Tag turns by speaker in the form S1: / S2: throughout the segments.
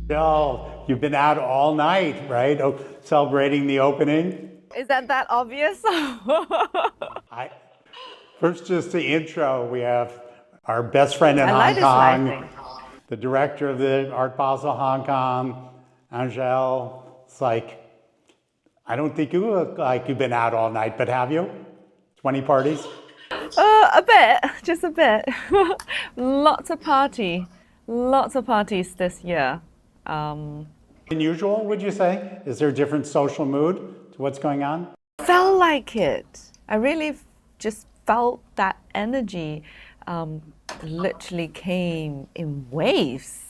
S1: Bill, you've been out all night, right? Oh, celebrating the opening.
S2: Is that obvious?
S1: I first just the intro. We have our best friend in
S2: I
S1: Hong
S2: like this
S1: Kong,
S2: lighting.
S1: the director of the Art Basel Hong Kong, Angelle. It's like I don't think you look like you've been out all night, but have you? 20 parties?
S2: A bit, just a bit. Lots of parties this year.
S1: Unusual, would you say? Is there a different social mood to what's going on?
S2: Felt like it. I really just felt that energy literally came in waves.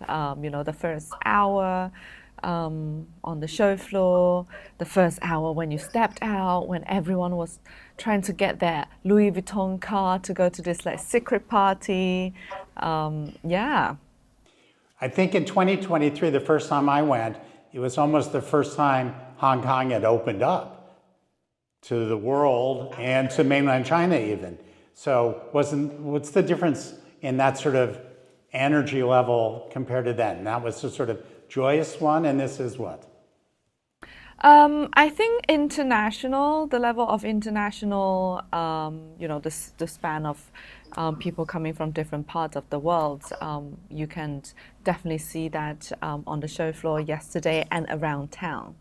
S2: The first hour on the show floor, the first hour when you stepped out, when everyone was trying to get their Louis Vuitton car to go to this like secret party. Yeah.
S1: I think in 2023, the first time I went, it was almost the first time Hong Kong had opened up to the world and to mainland China even. So what's the difference in that sort of energy level compared to then? That was the sort of joyous one, and this is what?
S2: I think the level of international, the span of people coming from different parts of the world, you can definitely see that on the show floor yesterday and around town.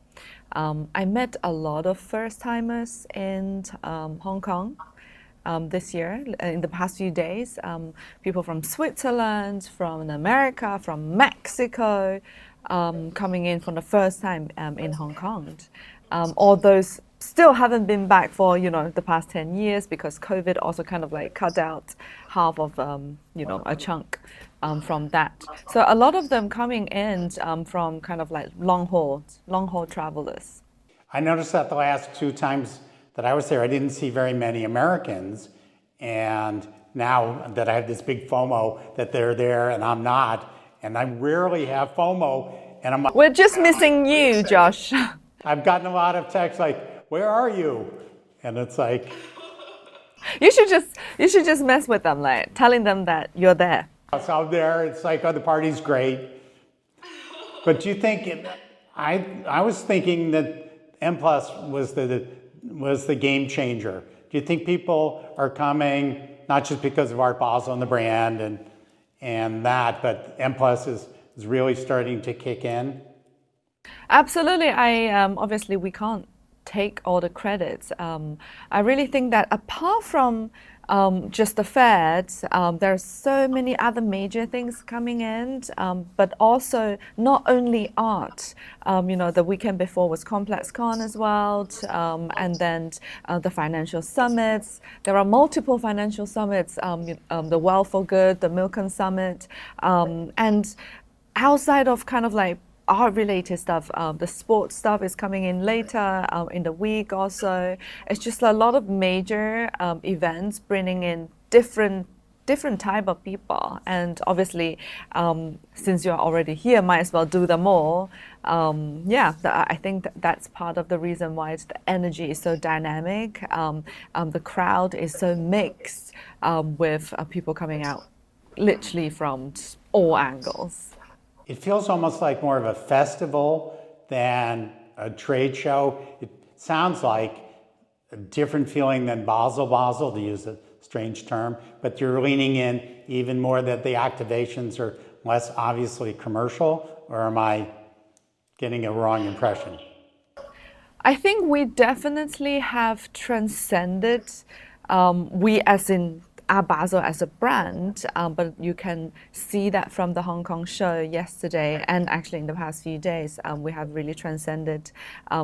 S2: I met a lot of first-timers in Hong Kong this year, in the past few days. People from Switzerland, from America, from Mexico, coming in for the first time in Hong Kong. All those still haven't been back for the past 10 years because COVID also kind of like cut out half of a chunk from that. So a lot of them coming in from kind of like long haul travelers.
S1: I noticed that the last two times that I was there, I didn't see very many Americans. And now that I have this big FOMO that they're there and I'm not, and I rarely have FOMO, and I'm like,
S2: We're just missing you, Josh.
S1: I've gotten a lot of texts like, where are you? And it's like,
S2: You should just mess with them, like telling them that you're there.
S1: it's out there. It's like, oh, the party's great. But do you think, I was thinking that M Plus was the game changer. Do you think people are coming, not just because of Art Basel and the brand and that, but M Plus is really starting to kick in?
S2: Absolutely. Obviously we can't take all the credits. I really think that apart from just the feds, there are so many other major things coming in, but also not only art. The weekend before was Complex Con as well, and then the financial summits. There are multiple financial summits, the Wealth for Good, the Milken Summit, and outside of kind of like art-related stuff, the sports stuff is coming in later in the week also. It's just a lot of major events bringing in different type of people, and obviously since you're already here, might as well do them all. I think that's part of the reason why the energy is so dynamic. The crowd is so mixed with people coming out literally from all angles.
S1: It feels almost like more of a festival than a trade show. It sounds like a different feeling than Basel, to use a strange term, but you're leaning in even more that the activations are less obviously commercial, or am I getting a wrong impression?
S2: I think we definitely have transcended, we as in Art Basel as a brand, but you can see that from the Hong Kong show yesterday and actually in the past few days, we have really transcended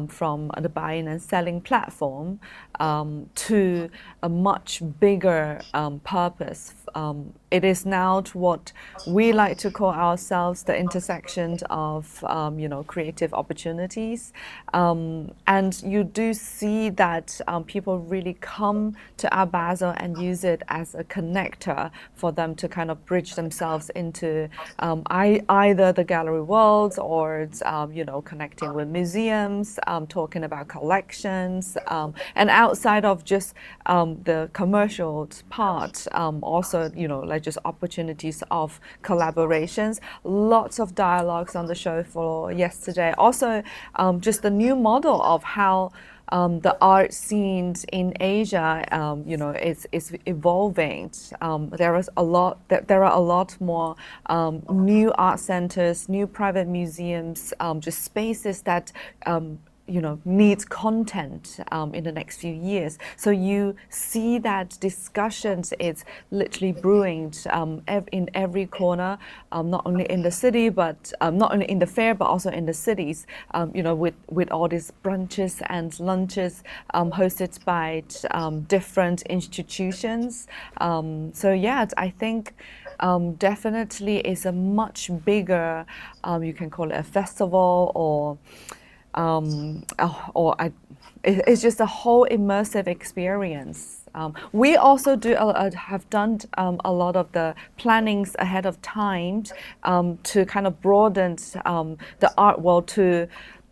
S2: from the buying and selling platform to a much bigger purpose. It is now to what we like to call ourselves the intersection of creative opportunities, and you do see that people really come to Art Basel and use it as a connector for them to kind of bridge themselves into either the gallery world or connecting with museums, talking about collections, and outside of just the commercial part, also like just opportunities of collaborations. Lots of dialogues on the show floor yesterday. Also, just the new model of how the art scenes in Asia, is evolving. There are a lot more new art centers, new private museums, just spaces that needs content in the next few years. So you see that discussions is literally brewing in every corner, not only in the city, but not only in the fair, but also in the cities. With all these brunches and lunches hosted by different institutions. I think definitely is a much bigger, you can call it a festival it's just a whole immersive experience. We also have done a lot of the plannings ahead of time to kind of broaden the art world to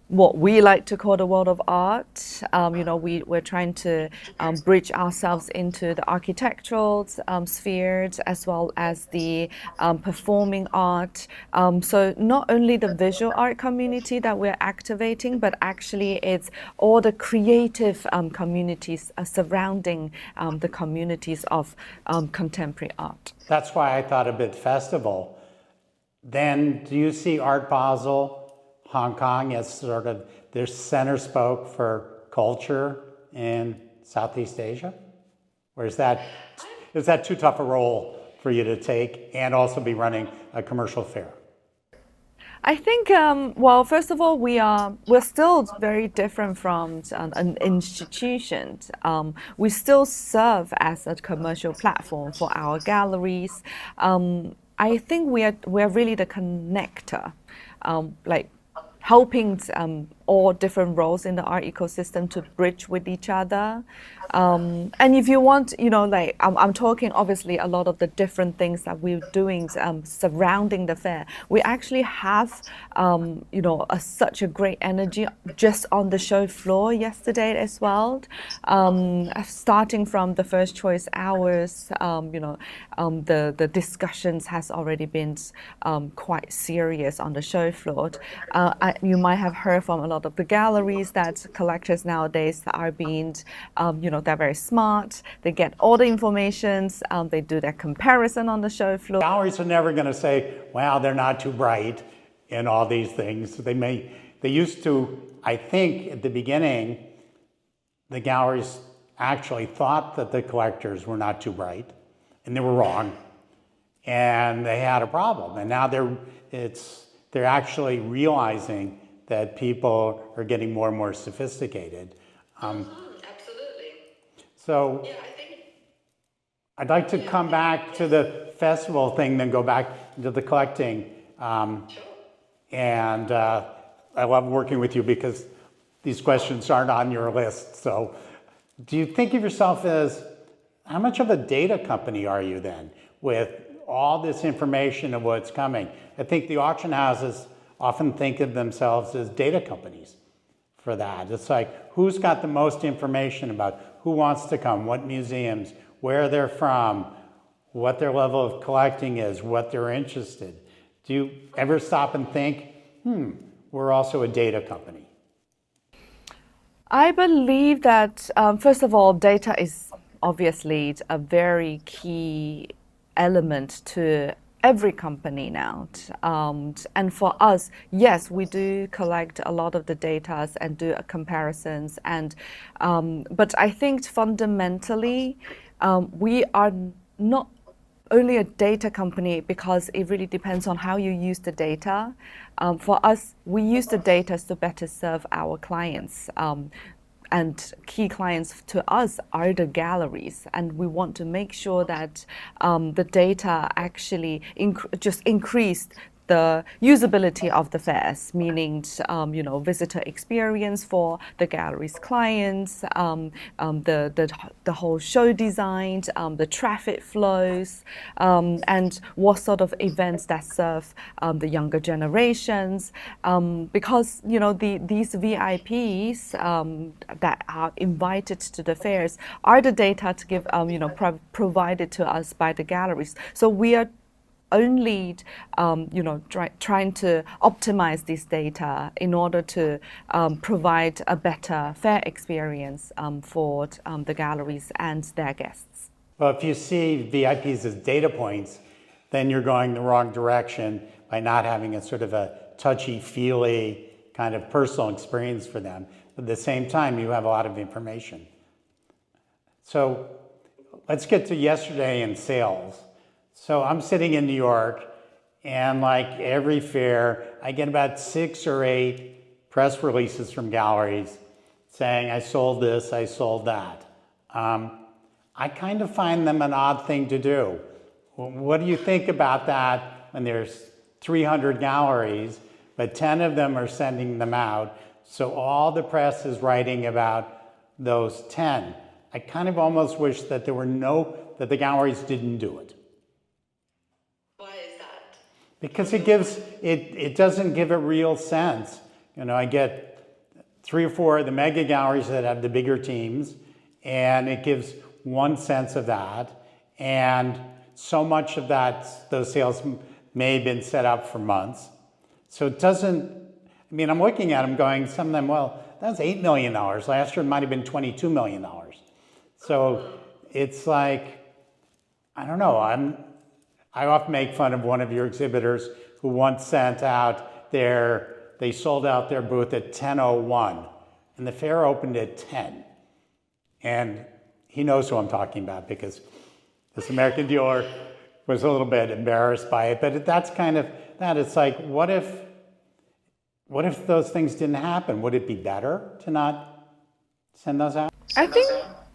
S2: what we like to call the world of art. We're trying to bridge ourselves into the architectural spheres as well as the performing art. So not only the visual art community that we're activating, but actually it's all the creative communities surrounding the communities of contemporary art.
S1: That's why I thought a bit festival. Then do you see Art Basel Hong Kong as sort of their center spoke for culture in Southeast Asia? Or is that too tough a role for you to take and also be running a commercial fair?
S2: I think, first of all, we're still very different from an institution. We still serve as a commercial platform for our galleries. I think we're really the connector, helping all different roles in the art ecosystem to bridge with each other. And if you want, I'm talking obviously a lot of the different things that we're doing surrounding the fair. We actually have, such a great energy just on the show floor yesterday as well. Starting from the first choice hours, the discussions has already been quite serious on the show floor. You might have heard from a lot of the galleries that collectors nowadays are being, they're very smart. They get all the information. They do their comparison on the show floor.
S1: Galleries are never going to say, "Wow, they're not too bright," and all these things. They used to. I think at the beginning, the galleries actually thought that the collectors were not too bright, and they were wrong, and they had a problem. And now they're actually realizing that people are getting more and more sophisticated.
S3: Absolutely.
S1: So
S3: yeah, I think
S1: I'd like to come back to the festival thing, then go back to the collecting. And I love working with you because these questions aren't on your list. So do you think of yourself as, how much of a data company are you then with all this information of what's coming? I think the auction houses often think of themselves as data companies for that. It's like, who's got the most information about who wants to come, what museums, where they're from, what their level of collecting is, what they're interested. Do you ever stop and think, we're also a data company?
S2: I believe that, first of all, data is obviously a very key element to every company now. And for us, yes, we do collect a lot of the data and do comparisons. But I think fundamentally, we are not only a data company because it really depends on how you use the data. For us, we use the data to better serve our clients. And key clients to us are the galleries, and we want to make sure that the data actually just increased the usability of the fairs, meaning visitor experience for the gallery's clients, the whole show design, the traffic flows, and what sort of events that serve the younger generations. Because these VIPs that are invited to the fairs are the data to give provided to us by the galleries. So we are only trying to optimize this data in order to provide a better fair experience for the galleries and their guests.
S1: Well, if you see VIPs as data points, then you're going the wrong direction by not having a sort of a touchy-feely kind of personal experience for them. But at the same time, you have a lot of information. So let's get to yesterday in sales. So I'm sitting in New York, and like every fair, I get about 6 or 8 press releases from galleries saying, I sold this, I sold that. I kind of find them an odd thing to do. What do you think about that when there's 300 galleries, but 10 of them are sending them out, so all the press is writing about those 10? I kind of almost wish that that the galleries didn't do it. Because it doesn't give a real sense. I get 3 or 4 of the mega galleries that have the bigger teams, and it gives one sense of that. And so much of those sales may have been set up for months. So it doesn't, I'm looking at them going, some of them, well, that's $8 million. Last year it might have been $22 million. So it's like, I don't know, I often make fun of one of your exhibitors who once sent out they sold out their booth at 10:01, and the fair opened at 10. And he knows who I'm talking about because this American dealer was a little bit embarrassed by it. But that's kind of that. It's like, what if those things didn't happen? Would it be better to not send those out?
S2: I think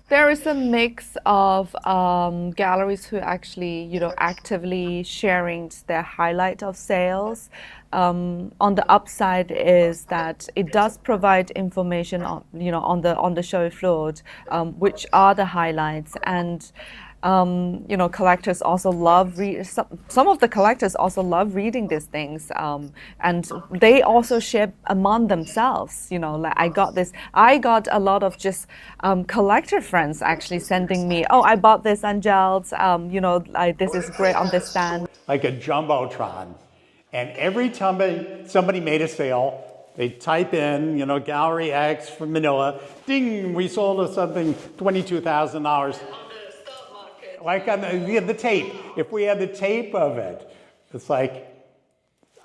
S2: there is a mix of galleries who actually, actively sharing their highlight of sales. On the upside is that it does provide information on the show floor, which are the highlights, and collectors also love some of the collectors also love reading these things, and they also share among themselves. Like I got a lot of just collector friends actually sending me, oh, I bought this Angelle's, like this is great on this stand.
S1: Like a jumbotron, and every time somebody made a sale, they type in, Gallery X from Manila, ding, we sold something $22,000. Like on the tape. If we had the tape of it, it's like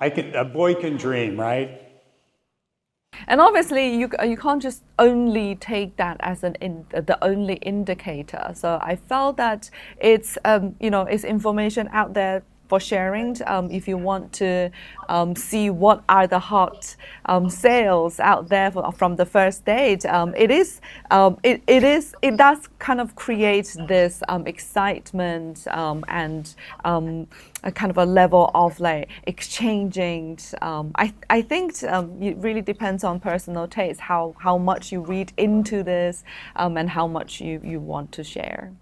S1: a boy can dream, right?
S2: And obviously, you can't just only take that as the only indicator. So I felt that it's it's information out there for sharing. If you want to see what are the hot sales out there from the first date, it does kind of create this excitement and a kind of a level of like exchanging. I think it really depends on personal taste, how much you read into this and how much you want to share.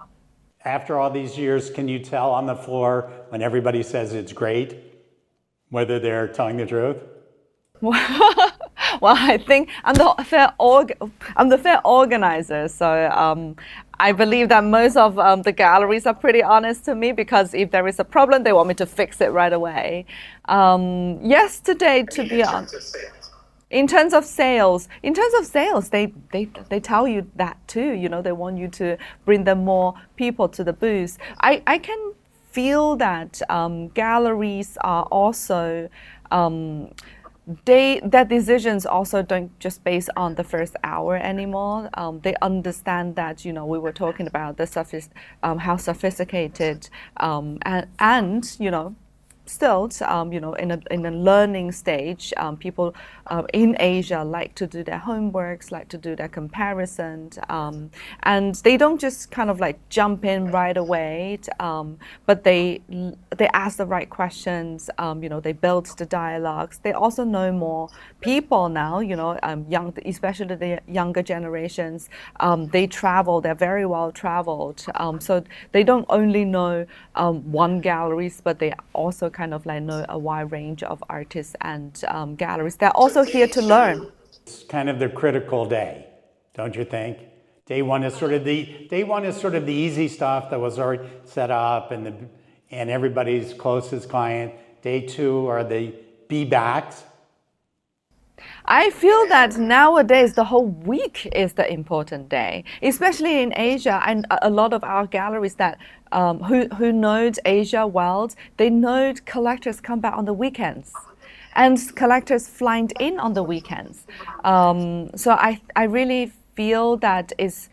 S1: After all these years, can you tell on the floor when everybody says it's great, whether they're telling the truth?
S2: Well, I think I'm the fair organizer, so I believe that most of the galleries are pretty honest to me, because if there is a problem, they want me to fix it right away. Yesterday, to be honest. In terms of sales, they tell you that too. They want you to bring them more people to the booth. I can feel that galleries are also their decisions also don't just based on the first hour anymore. They understand that we were talking about the how sophisticated and still, in a learning stage. People in Asia like to do their homeworks, like to do their comparisons, and they don't just kind of like jump in right away, but they ask the right questions. They build the dialogues. They also know more people now. Especially the younger generations. They travel. They're very well traveled. So they don't only know one galleries, but they also kind of like know a wide range of artists and galleries. They're also here to learn.
S1: It's kind of the critical day, don't you think? Day one is sort of the easy stuff that was already set up and everybody's closest client. Day two are the be backs.
S2: I feel that nowadays the whole week is the important day, especially in Asia. And a lot of our galleries that who know Asia well, they know collectors come back on the weekends, and collectors flying in on the weekends. So I really feel that it's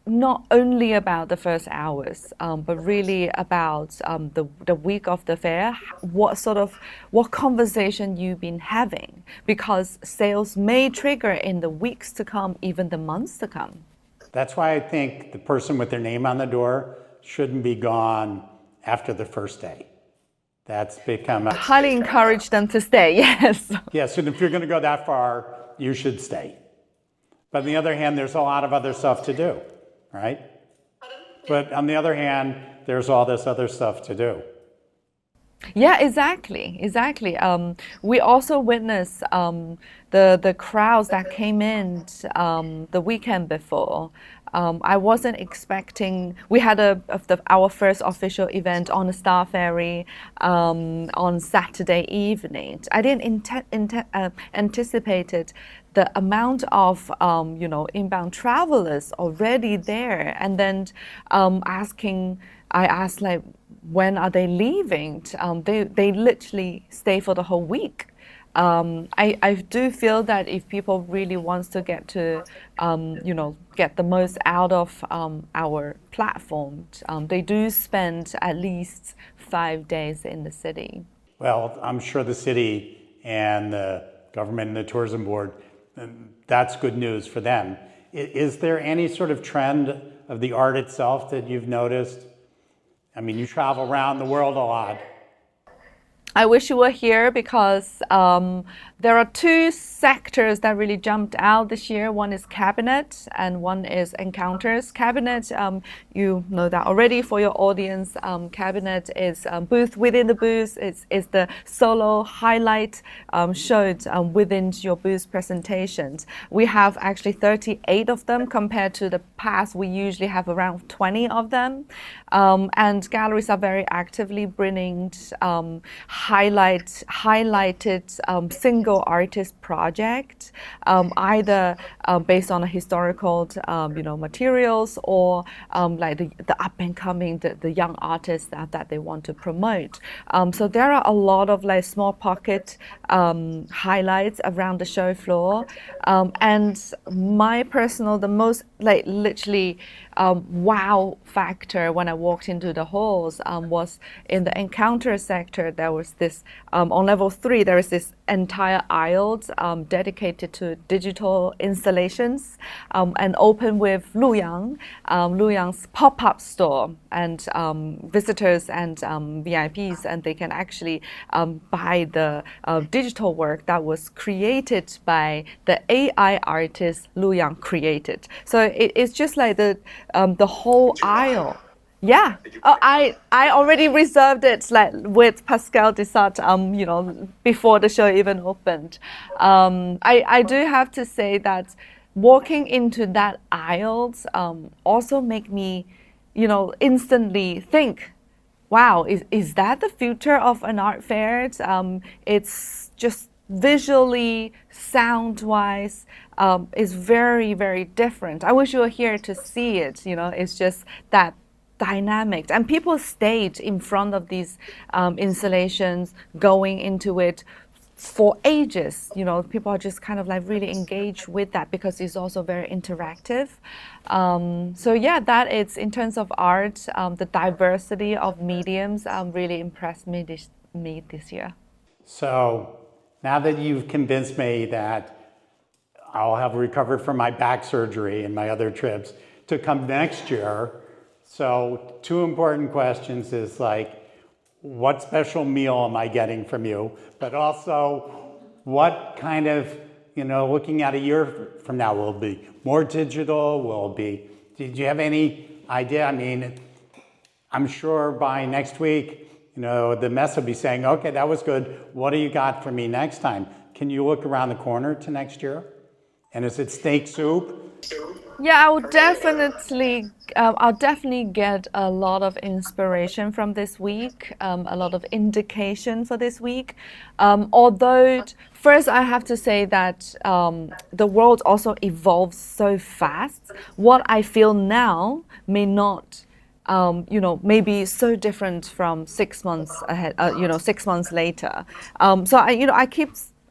S2: not only about the first hours, but really about the week of the fair, what conversation you've been having, because sales may trigger in the weeks to come, even the months to come.
S1: That's why I think the person with their name on the door shouldn't be gone after the first day. That's become
S2: I highly encourage them to stay, yes.
S1: Yes, and if you're going to go that far, you should stay. But on the other hand, there's a lot of other stuff to do. Right? But on the other hand, there's all this other stuff to do.
S2: Yeah, exactly. We also witnessed the crowds that came in the weekend before. I wasn't expecting. We had our first official event on the Star Ferry on Saturday evening. I didn't anticipated the amount of inbound travelers already there, and then I asked like, when are they leaving? They literally stay for the whole week. I do feel that if people really wants to get to get the most out of our platform, they do spend at least 5 days in the city.
S1: Well, I'm sure the city and the government and the tourism board, that's good news for them. Is there any sort of trend of the art itself that you've noticed? I mean, you travel around the world a lot.
S2: I wish you were here because there are two sectors that really jumped out this year. One is cabinet and one is encounters. Cabinet, you know that already for your audience. Cabinet is booth within the booth. It's the solo highlight showed within your booth presentations. We have actually 38 of them compared to the past. We usually have around 20 of them. And galleries are very actively bringing highlighted single artist project, either based on a historical materials or like the up and coming the young artists that they want to promote. So there are a lot of like small pocket highlights around the show floor, and my personal the most like literally wow factor when I walked into the halls was in the encounter sector. There was this on level 3 there is this entire aisle dedicated to digital installations and open with Lu Yang's pop-up store, and visitors and VIPs, and they can actually buy the digital work that was created by the AI artist Lu Yang created. So it's just like the whole aisle. Yeah. Oh, I already reserved it like with Pascal Dessart, before the show even opened. I do have to say that walking into that aisle also make me, instantly think, wow, is that the future of an art fair? It's just visually, sound-wise, is very, very different. I wish you were here to see it. It's just that dynamic, and people stayed in front of these installations, going into it for ages. People are just kind of like really engaged with that because it's also very interactive. So yeah, that is in terms of art, the diversity of mediums really impressed me meet this year.
S1: So now that you've convinced me that I'll have recovered from my back surgery and my other trips to come next year, so two important questions is like, what special meal am I getting from you? But also, what kind of, looking at a year from now, will it be more digital? Will it be, did you have any idea? I mean, I'm sure by next week, the mess will be saying, okay, that was good. What do you got for me next time? Can you look around the corner to next year? And is it steak soup?
S2: Yeah, I'll definitely get a lot of inspiration from this week, a lot of indication for this week. Although, first I have to say that the world also evolves so fast. What I feel now may not maybe so different from 6 months ahead, 6 months later. So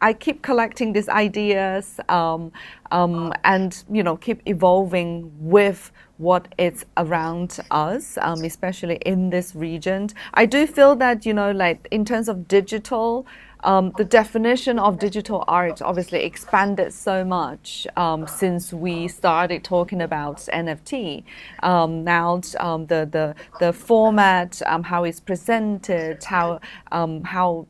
S2: I keep collecting these ideas and keep evolving with what is around us, especially in this region. I do feel that like in terms of digital, the definition of digital art obviously expanded so much since we started talking about NFT. Now the format, how it's presented, how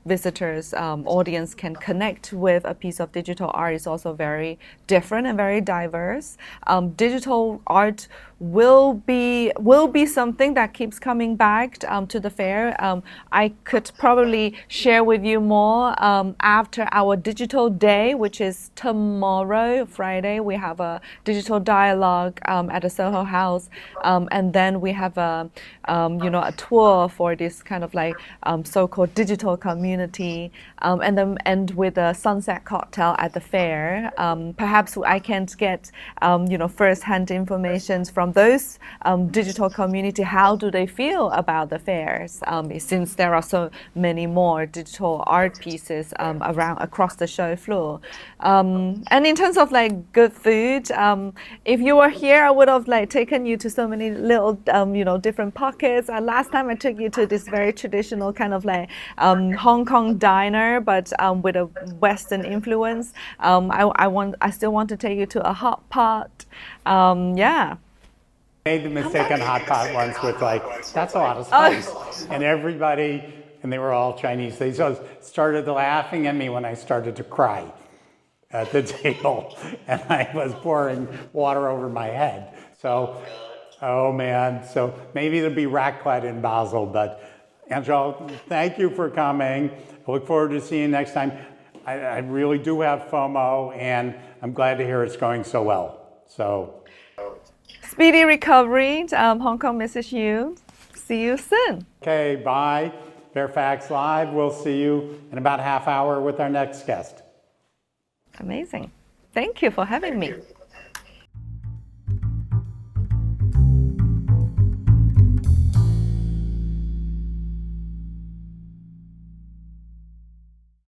S2: visitors, audience can connect with a piece of digital art is also very different and very diverse. Digital art will be something that keeps coming back to the fair. I could probably share with you more after our digital day, which is tomorrow, Friday. We have a digital dialogue at the Soho House, and then we have a tour for this kind of like so-called digital community, and then end with a sunset cocktail at the fair. Perhaps I can get first-hand information from those digital community. How do they feel about the fairs? Since there are so many more digital art pieces around across the show floor. And in terms of like good food, if you were here, I would have like taken you to so many little different pockets. Last time I took you to this very traditional kind of like Hong Kong diner, but with a Western influence. I still want to take you to a hot pot. Yeah.
S1: Made the mistake on hot pot once with like, that's a lot of spice. And everybody, and they were all Chinese, they just started laughing at me when I started to cry at the table. And I was pouring water over my head. So, oh man, so maybe there'll be raclette in Basel, but Angelle, thank you for coming. I look forward to seeing you next time. I really do have FOMO, and I'm glad to hear it's going so well. So.
S2: Speedy recovery. Hong Kong misses you. See you soon.
S1: Okay, bye. Baer Faxt Live. We'll see you in about a half hour with our next guest.
S2: Amazing. Thank you for having me.